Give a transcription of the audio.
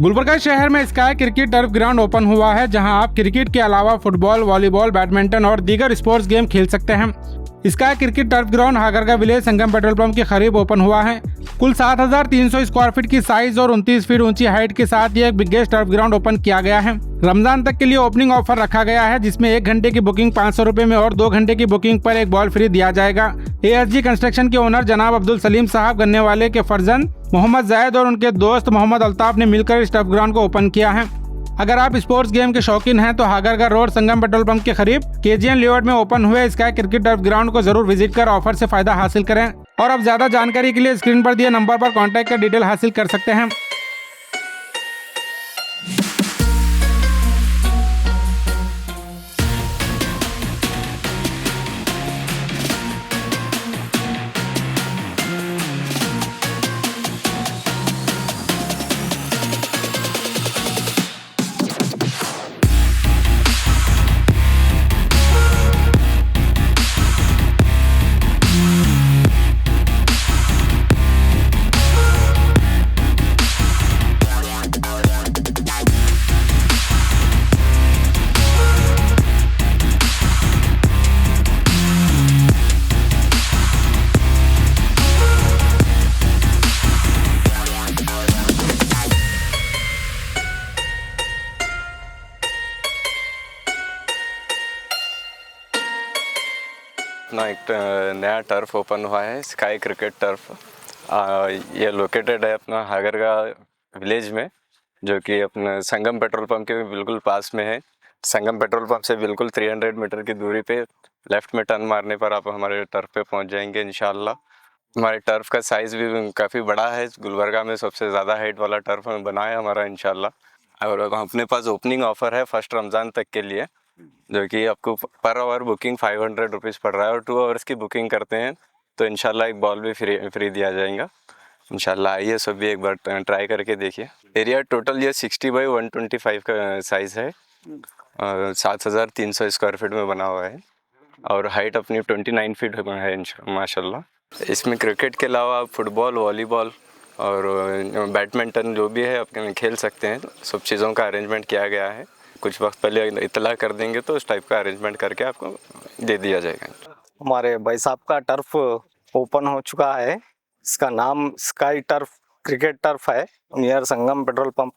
गुलबर्गा शहर में sky cricket turf ground open हुआ है, जहां आप क्रिकेट के अलावा फुटबॉल, वॉलीबॉल, बैडमिंटन और दीगर स्पोर्ट्स गेम खेल सकते हैं। Sky cricket turf ground Hagarga village Sangam petrol pump के करीब ओपन हुआ है। कुल 7,300 स्क्वायर फीट की साइज और 29 फीट ऊंची हाइट के साथ ये एक बिगेस्ट टर्फ ग्राउंड ओपन किया गया है। रमजान तक के लिए ओपनिंग ऑफर रखा गया है, जिसमें 1 घंटे की बुकिंग 500 रुपए में और 2 घंटे की बुकिंग पर एक बॉल फ्री दिया जाएगा। ASG कंस्ट्रक्शन के ओनर जनाब अब्दुल सलीम साहब गन्ने वाले के फर्जंद मोहम्मद जायद और उनके दोस्त मोहम्मद अल्ताफ ने मिलकर इस टर्फ ग्राउंड को ओपन किया है। अगर आप स्पोर्ट्स गेम के शौकीन हैं तो हागरगा रोड संगम पेट्रोल पंप के करीब KGN लेआउट में ओपन हुए स्काई क्रिकेट टर्फ ग्राउंड को जरूर विजिट कर ऑफर से फायदा हासिल करें। और अब ज्यादा जानकारी के लिए स्क्रीन पर दिए नंबर पर कॉन्टैक्ट कर डिटेल हासिल कर सकते हैं। अपना एक नया टर्फ ओपन हुआ है, स्काई क्रिकेट टर्फ। ये लोकेटेड है अपना हागरगा विलेज में, जो कि अपना संगम पेट्रोल पंप के बिल्कुल पास में है। संगम पेट्रोल पंप से बिल्कुल 300 मीटर की दूरी पे लेफ्ट में टर्न मारने पर आप हमारे टर्फ पे पहुंच जाएंगे इंशाल्लाह। हमारे टर्फ का साइज़ भी काफ़ी बड़ा है, गुलबर्गा में सबसे ज़्यादा हाइट वाला टर्फ बना है हमारा इंशाल्लाह। और अपने पास ओपनिंग ऑफ़र है फर्स्ट रमज़ान तक के लिए, जो कि आपको पर आवर बुकिंग 500 रुपीज़ पड़ रहा है, और 2 आवर्स की बुकिंग करते हैं तो इंशाल्लाह एक बॉल भी फ्री दिया जाएगा इंशाल्लाह। आइए सब भी एक बार ट्राई करके देखिए। एरिया टोटल ये 60 बाई 125 का साइज़ है, 7,300 स्क्वायर फीट में बना हुआ है, और हाइट अपनी 29 फीट है माशाल्लाह। इसमें क्रिकेट के अलावा आप फुटबॉल, वॉलीबॉल और बैडमिंटन जो भी है आप खेल सकते हैं। सब चीज़ों का अरेंजमेंट किया गया है। कुछ वक्त पहले इतला कर देंगे तो उस टाइप का अरेंजमेंट करके आपको दे दिया जाएगा। हमारे भाई साहब का टर्फ ओपन हो चुका है। इसका नाम स्काई टर्फ क्रिकेट टर्फ है, नियर संगम पेट्रोल पंप